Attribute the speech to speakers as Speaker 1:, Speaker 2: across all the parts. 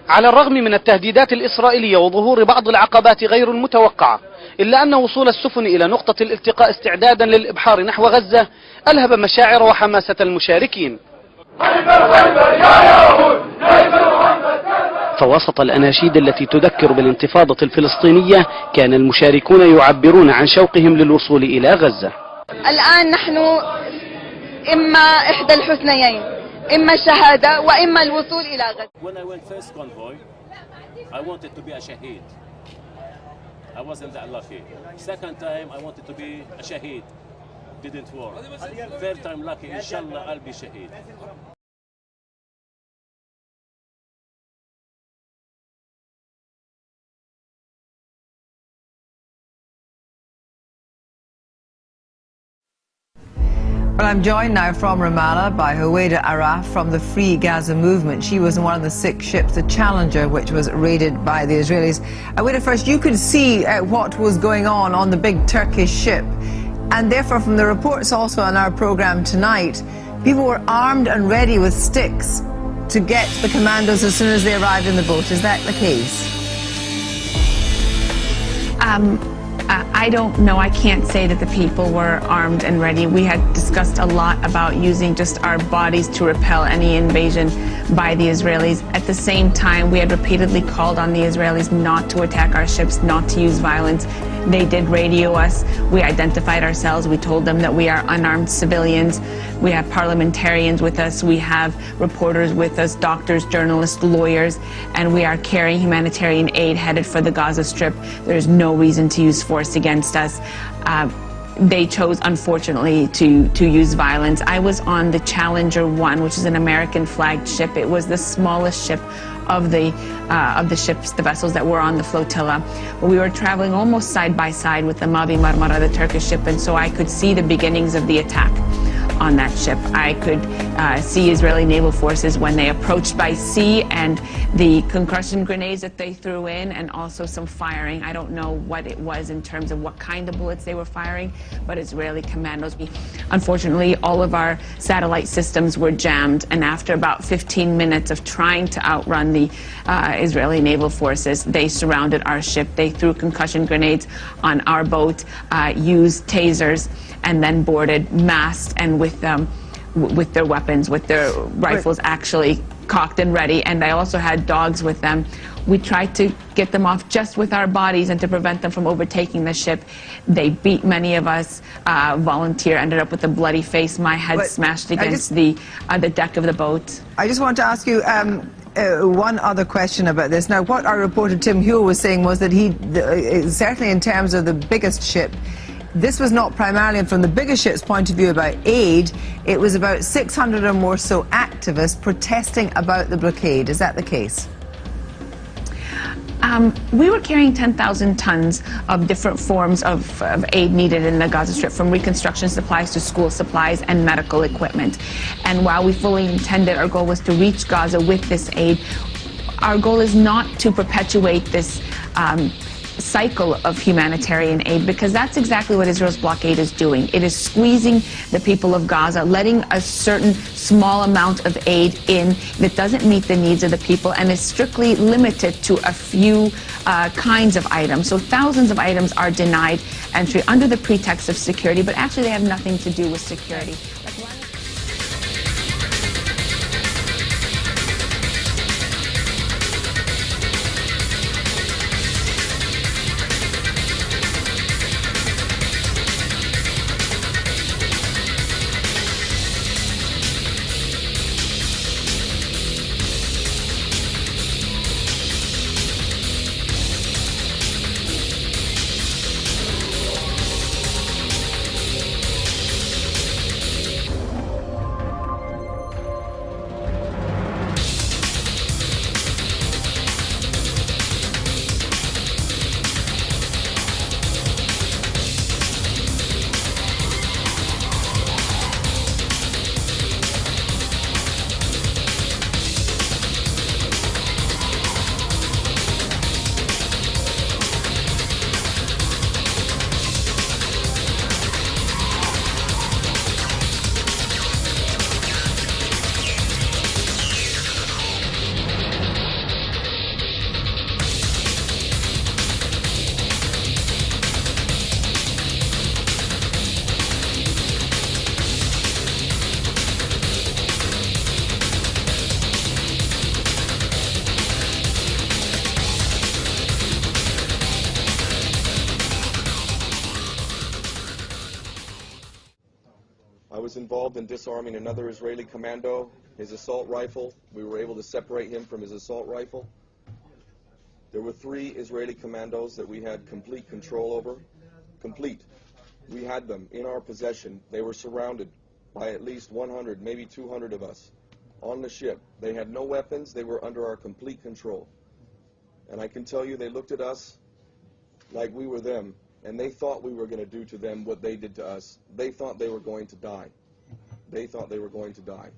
Speaker 1: على الرغم من التهديدات الإسرائيلية وظهور بعض العقبات غير المتوقعة، إلا أن وصول السفن إلى نقطة الالتقاء استعدادا للإبحار نحو غزة ألهب مشاعر وحماسة المشاركين. فوسط الأناشيد التي تذكر بالانتفاضة الفلسطينية كان المشاركون يعبرون عن شوقهم للوصول إلى غزة.
Speaker 2: الآن نحن إما إحدى الحسنيين، إما الشهادة وإما الوصول إلى غزة.
Speaker 3: When I went first convoy, I wanted to be a shaheed. I wasn't that lucky. Second time, I wanted to be a shaheed. Didn't work. Third time lucky, inshallah, I'll be shaheed.
Speaker 4: Well, I'm joined now from Ramallah by Huwaida Araf from the Free Gaza movement. She was on one of the 6 ships, the Challenger, which was raided by the Israelis. Huwaida, first, you could see what was going on the big Turkish ship. And therefore, from the reports also on our programme tonight, people were armed and ready with sticks to get the commandos as soon as they arrived in the boat. Is that the case?
Speaker 5: I don't know. I can't say that the people were armed and ready. We had discussed a lot about using just our bodies to repel any invasion by the Israelis. At the same time, we had repeatedly called on the Israelis not to attack our ships, not to use violence. They did radio us. We identified ourselves. We told them that we are unarmed civilians. We have parliamentarians with us. We have reporters with us, doctors, journalists, lawyers, and we are carrying humanitarian aid headed for the Gaza Strip. There's no reason to use force against us. They chose, unfortunately, to use violence. I was on the Challenger 1, which is an American-flagged ship. It was the smallest ship of the ships, the vessels that were on the flotilla. But we were traveling almost side by side with the Mavi Marmara, the Turkish ship, and so I could see the beginnings of the attack on that ship. I could see Israeli naval forces when they approached by sea, and the concussion grenades that they threw in, and also some firing. I don't know what it was in terms of what kind of bullets they were firing, but Israeli commandos. Unfortunately, all of our satellite systems were jammed, and after about 15 minutes of trying to outrun the Israeli naval forces, they surrounded our ship. They threw concussion grenades on our boat, used tasers, and then boarded, masked, and with their weapons, with their rifles actually cocked and ready. And I also had dogs with them. We tried to get them off just with our bodies and to prevent them from overtaking the ship. They beat many of us. Volunteer ended up with a bloody face. My head smashed against the deck of the boat.
Speaker 4: I just want to ask you one other question about this. Now, what our reporter Tim Huell was saying was that certainly in terms of the biggest ship, this was not primarily from the bigger ship's point of view about aid. It was about 600 or more so activists protesting about the blockade. Is that the case?
Speaker 5: We were carrying 10,000 tons of different forms of aid needed in the Gaza Strip, from reconstruction supplies to school supplies and medical equipment. And while we fully intended, our goal was to reach Gaza with this aid, our goal is not to perpetuate this cycle of humanitarian aid, because that's exactly what Israel's blockade is doing. It is squeezing the people of Gaza, letting a certain small amount of aid in that doesn't meet the needs of the people and is strictly limited to a few kinds of items. So thousands of items are denied entry under the pretext of security, but actually they have nothing to do with security.
Speaker 6: I was involved in disarming another Israeli commando, his assault rifle. We were able to separate him from his assault rifle. There were 3 Israeli commandos that we had complete control over. Complete. We had them in our possession. They were surrounded by at least 100, maybe 200 of us on the ship. They had no weapons. They were under our complete control. And I can tell you they looked at us like we were them, and they thought we were going to do to them what they did to us. They thought they were going to die. They thought they were going to die.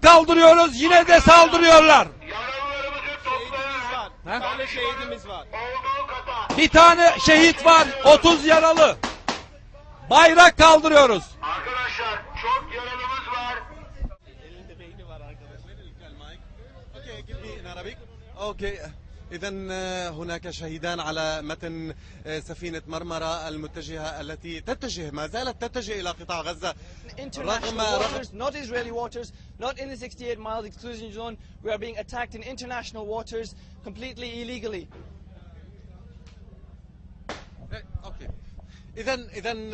Speaker 7: Kaldırıyoruz, yine de saldırıyorlar.
Speaker 8: Şehidimiz var.
Speaker 7: Bir tane şehit var, 30 yaralı. Bayrak kaldırıyoruz.
Speaker 8: Arkadaşlar çok yaralımız var. Elinde beyni var arkadaşlar. Okay, give me in Arabic. Okay. إذن هناك شهيدان على متن سفينة مرمرة المتجهة التي تتجه ما زالت تتجه إلى قطاع غزة.
Speaker 9: International waters, not Israeli waters, not in the 68 mile exclusion zone. We are being attacked in international waters completely illegally.
Speaker 8: Okay. إذن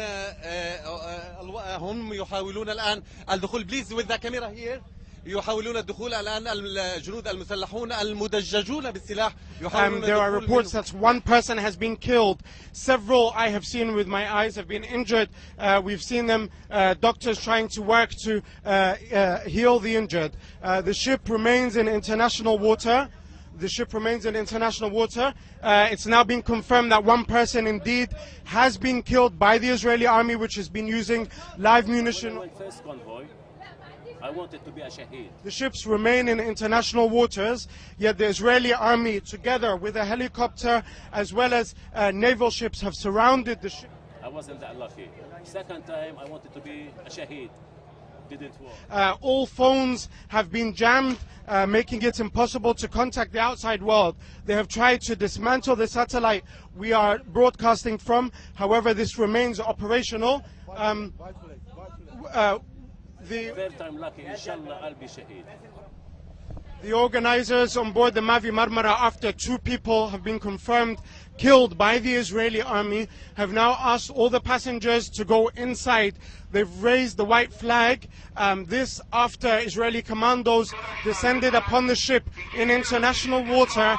Speaker 8: هم يحاولون الآن الدخول. Please with the camera here. يحاولون الدخول الآن الجنود المسلحون المدججون بالسلاح يحاولون
Speaker 10: There are reports that one person has been killed. Several I have seen with my eyes have been injured. We've seen them, doctors trying to work to heal the injured. The ship remains in international water. The ship remains in international water. It's now been confirmed that one person indeed has been killed by the Israeli army, which has been using live munition.
Speaker 3: First convoy, I wanted to be a shaheed.
Speaker 10: The ships remain in international waters, yet the Israeli army, together with a helicopter as well as naval ships, have surrounded the ship.
Speaker 3: I wasn't that lucky. Second time, I wanted to be a shaheed. Didn't work.
Speaker 10: All phones have been jammed, making it impossible to contact the outside world. They have tried to dismantle the satellite we are broadcasting from. However, this remains operational.
Speaker 3: Third time lucky, inshallah, I'll be shaheed.
Speaker 10: The organizers on board the Mavi Marmara, after 2 people have been confirmed killed by the Israeli army, have now asked all the passengers to go inside. They've raised the white flag. This after Israeli commandos descended upon the ship in international water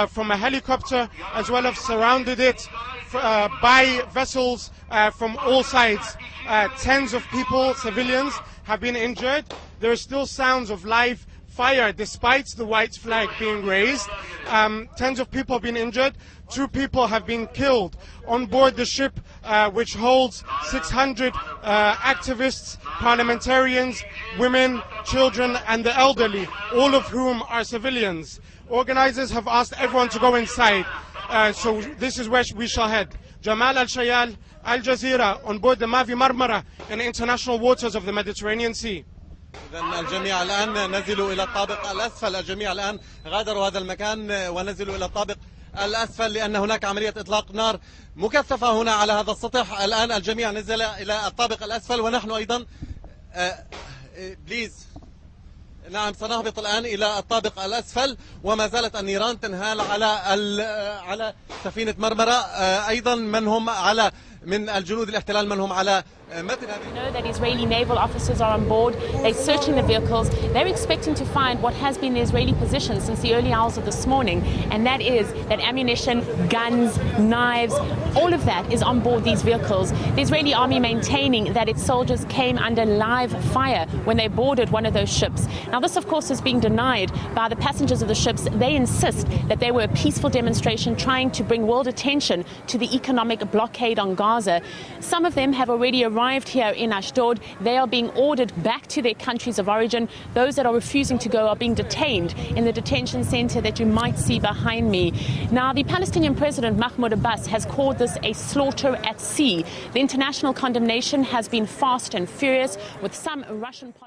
Speaker 10: from a helicopter, as well as surrounded it by vessels from all sides. Tens of people, civilians, have been injured. There are still sounds of live fire despite the white flag being raised. Tens of people have been injured. 2 people have been killed on board the ship, which holds 600 activists, parliamentarians, women, children and the elderly, all of whom are civilians. Organizers have asked everyone to go inside, so this is where we shall head. Jamal Al-Shayal, Al Jazeera, on board the Mavi Marmara in international waters of the Mediterranean Sea.
Speaker 8: إذن الجميع الآن نزلوا إلى الطابق الأسفل. الجميع الآن غادروا هذا المكان ونزلوا إلى الطابق الأسفل لأن هناك عملية إطلاق نار مكثفة هنا على هذا السطح. الآن الجميع نزل إلى الطابق الأسفل ونحن أيضا بليز. نعم، سنهبط الآن إلى الطابق الأسفل وما زالت النيران تنهال على سفينة مرمرة. أيضا من هم على من الجنود الاحتلال من هم على متن هذه.
Speaker 5: Know that Israeli naval officers are on board. They're searching the vehicles. They're expecting to find what has been the Israeli position since the early hours of this morning, and that is that ammunition, guns, knives, all of that is on board these vehicles. The Israeli army maintaining that its soldiers came under live fire when they boarded one of those ships. Now, this, of course, is being denied by the passengers of the ships. They insist that they were a peaceful demonstration trying to bring world attention to the economic blockade on Gaza. Some of them have already arrived here in Ashdod. They are being ordered back to their countries of origin. Those that are refusing to go are being detained in the detention center that you might see behind me. Now, the Palestinian President Mahmoud Abbas has called this a slaughter at sea. The international condemnation has been fast and furious, with some Russian